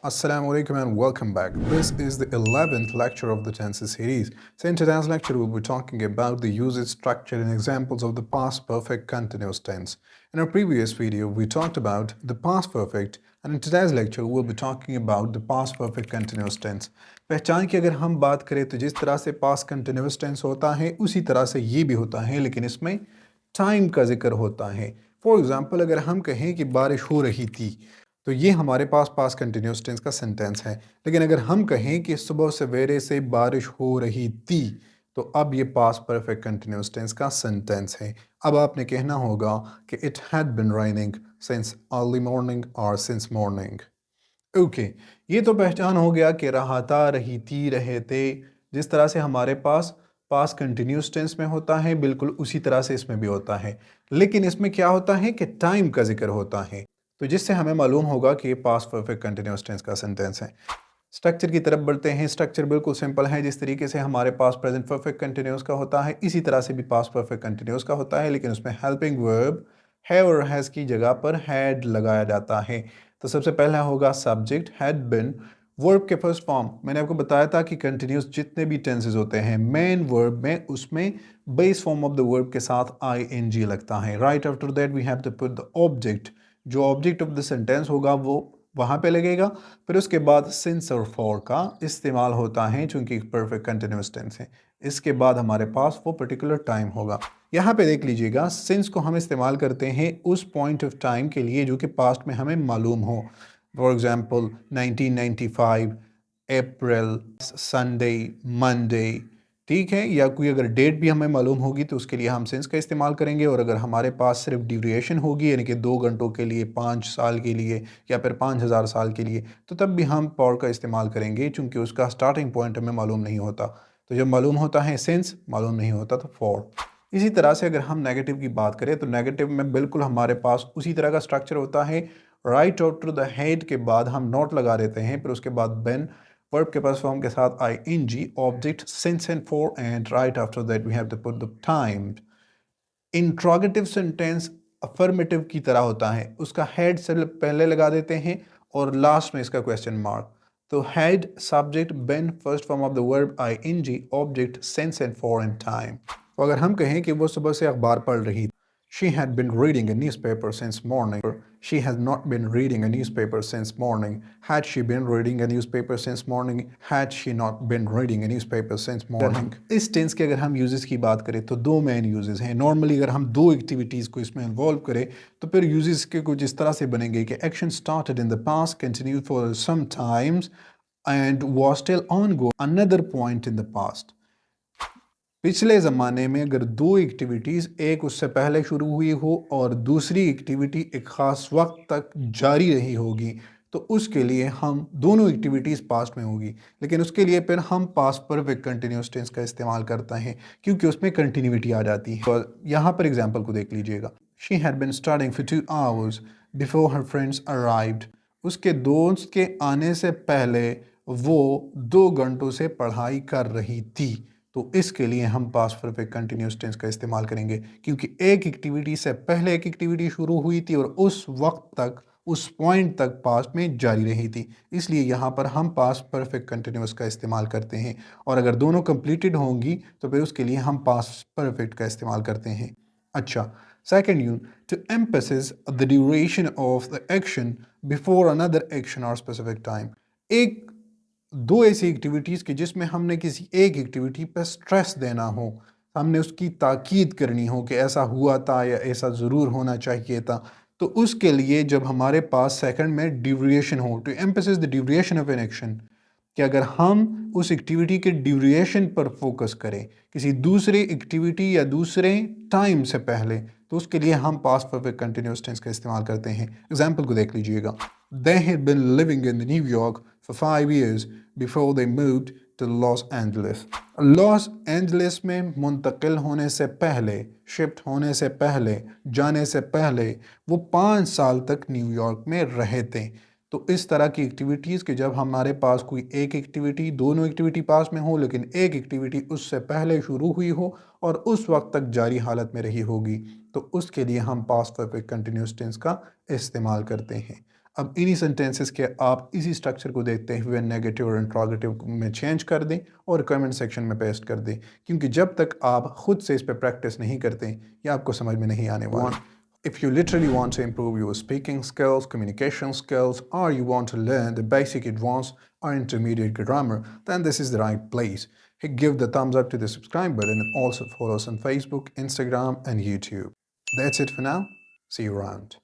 Assalamu alaikum and welcome back. This is the 11th lecture of the tenses series. So in today's lecture, we'll be talking about the usage, structure, and examples of the past perfect continuous tense. In our previous video, we talked about the past perfect, and in today's lecture, we'll be talking about the past perfect continuous tense. पहचान की अगर हम बात करें तो जिस तरह से past continuous tense होता है उसी तरह से ये भी होता है, लेकिन इसमें टाइम का जिक्र होता है. फॉर एग्जाम्पल अगर हम कहें कि बारिश हो रही थी तो ये हमारे पास पास्ट कंटिन्यूस टेंस का सेंटेंस है. लेकिन अगर हम कहें कि सुबह सवेरे से बारिश हो रही थी तो अब ये पास्ट परफेक्ट कंटिन्यूस टेंस का सेंटेंस है. अब आपने कहना होगा कि it had been raining since early morning और सिंस मॉर्निंग. ओके, ये तो पहचान हो गया कि रहा था, रही थी, रहे थे. जिस तरह से हमारे पास पास्ट कंटिन्यूस टेंस में होता है बिल्कुल उसी तरह से इसमें भी होता है. लेकिन इसमें क्या होता है कि टाइम का जिक्र होता है, तो जिससे हमें मालूम होगा कि ये पास्ट परफेक्ट कंटिन्यूस टेंस का सेंटेंस है. स्ट्रक्चर की तरफ बढ़ते हैं. स्ट्रक्चर बिल्कुल सिंपल है. जिस तरीके से हमारे पास प्रेजेंट परफेक्ट कंटिन्यूस का होता है इसी तरह से भी पास्ट परफेक्ट कंटिन्यूस का होता है, लेकिन उसमें हेल्पिंग वर्ब हैव और हैज़ की जगह पर हैड लगाया जाता है. तो सबसे पहला होगा सब्जेक्ट हैड बिन. वर्ब के फर्स्ट फॉर्म मैंने आपको बताया था कि कंटिन्यूस जितने भी टेंसेस होते हैं मेन वर्ब में उसमें base form of the verb के साथ ing लगता है. Right after that we have to put the object. जो ऑब्जेक्ट ऑफ द सेंटेंस होगा वो वहाँ पे लगेगा. फिर उसके बाद सिंस और फॉर का इस्तेमाल होता है चूंकि परफेक्ट कंटिन्यूस टेंस है. इसके बाद हमारे पास वो पर्टिकुलर टाइम होगा. यहाँ पे देख लीजिएगा सिंस को हम इस्तेमाल करते हैं उस पॉइंट ऑफ टाइम के लिए जो कि पास्ट में हमें मालूम हो. For example 1995, April, Sunday, Monday. ठीक है, या कोई अगर डेट भी हमें मालूम होगी तो उसके लिए हम सिंस का इस्तेमाल करेंगे. और अगर हमारे पास सिर्फ ड्यूरेशन होगी यानी कि 2 घंटों के लिए, 5 साल के लिए या फिर 5000 साल के लिए, तो तब भी हम फॉर का इस्तेमाल करेंगे चूंकि उसका स्टार्टिंग पॉइंट हमें मालूम नहीं होता. तो जब मालूम होता है सिंस, मालूम नहीं होता तो फॉर. इसी तरह से अगर हम नेगेटिव की बात करें तो नेगेटिव में बिल्कुल हमारे पास उसी तरह का स्ट्रक्चर होता है. राइट आफ्टर द हेड के बाद हम नॉट लगा देते हैं, फिर उसके बाद बेन वर्ब के पास फॉर्म के साथ ing, object since and for, and right after that we have to put the time. Interrogative sentence affirmative की तरह होता है. उसका हेड से पहले लगा देते हैं और लास्ट में इसका क्वेश्चन मार्क. तो head subject Ben first form of the verb ing, object since and for and time. तो अगर हम कहें कि वो सुबह से अखबार पढ़ रही, she had been reading a newspaper since morning. She has not been reading a newspaper since morning. Had she been reading a newspaper since morning? Had she not been reading a newspaper since morning? इस tense के अगर हम uses की बात करें तो दो main uses हैं. नॉर्मली अगर हम दो एक्टिविटीज़ को इसमें इन्वॉल्व करें तो फिर यूजेस के कुछ इस तरह से बनेंगे कि action started in the past, continued for some times and was still ongoing another point in the past. पिछले ज़माने में अगर दो एक्टिविटीज़, एक उससे पहले शुरू हुई हो और दूसरी एक्टिविटी एक ख़ास वक्त तक जारी रही होगी, तो उसके लिए हम दोनों एक्टिविटीज़ पास्ट में होगी, लेकिन उसके लिए फिर हम पास्ट परफेक्ट कंटिन्यूस टेंस का इस्तेमाल करते हैं क्योंकि उसमें कंटिन्यूटी आ जाती है. तो यहाँ पर एग्जांपल को देख लीजिएगा. She had been studying for 2 hours before her friends arrived. उसके दोस्त के आने से पहले वो 2 घंटों से पढ़ाई कर रही थी. तो इसके लिए हम पास्ट परफेक्ट कंटिन्यूस टेंस का इस्तेमाल करेंगे क्योंकि एक एक्टिविटी से पहले एक एक्टिविटी शुरू हुई थी और उस वक्त तक, उस पॉइंट तक पास्ट में जारी रही थी. इसलिए यहाँ पर हम पास्ट परफेक्ट कंटिन्यूस का इस्तेमाल करते हैं. और अगर दोनों कंप्लीटेड होंगी तो फिर उसके लिए हम पास्ट परफेक्ट का इस्तेमाल करते हैं. अच्छा, second use to emphasis the duration of the action before another action और स्पेसिफिक टाइम. एक दो ऐसी एक्टिविटीज़ की जिसमें हमने किसी एक एक्टिविटी पर स्ट्रेस देना हो, हमने उसकी ताकीद करनी हो कि ऐसा हुआ था या ऐसा ज़रूर होना चाहिए था, तो उसके लिए जब हमारे पास सेकंड में ड्यूरेशन हो, to emphasis the duration of an action, कि अगर हम उस एक्टिविटी के ड्यूरेशन पर फोकस करें किसी दूसरे एक्टिविटी या दूसरे टाइम से पहले, तो उसके लिए हम पास्ट परफेक्ट कंटिन्यूस टेंस का इस्तेमाल करते हैं. एग्जाम्पल को देख लीजिएगा. They had been living in New York for 5 years before they moved to Los Angeles. Los Angeles में मुंतकिल होने से पहले, शिफ्ट होने से पहले, जाने से पहले वो 5 साल तक न्यूयॉर्क में रहे थे. तो इस तरह की एक्टिविटीज़ कि जब हमारे पास कोई एक एक्टिविटी, दोनों एक्टिविटी पास में हो लेकिन एक एक्टिविटी उससे पहले शुरू हुई हो और उस वक्त तक जारी हालत में रही होगी, तो उसके लिए हम पास्ट परफेक्ट कंटिन्यूस टेंस का इस्तेमाल करते हैं. اب انہی سینٹینسز کے آپ اسی سٹرکچر کو دیکھتے ہوئے نیگیٹو اور انٹروگیٹو میں چینج کر دیں اور کمنٹ سیکشن میں پیسٹ کر دیں، کیونکہ جب تک آپ خود سے اس پہ پریکٹس نہیں کرتے یہ آپ کو سمجھ میں نہیں آنے والا۔ If you literally want to improve your speaking skills, communication skills, or you want to learn the basic advanced or intermediate grammar, then this is the right place. Hey, give the thumbs up to the subscribe button and also follow us on Facebook, Instagram, and YouTube. That's it for now. See you around.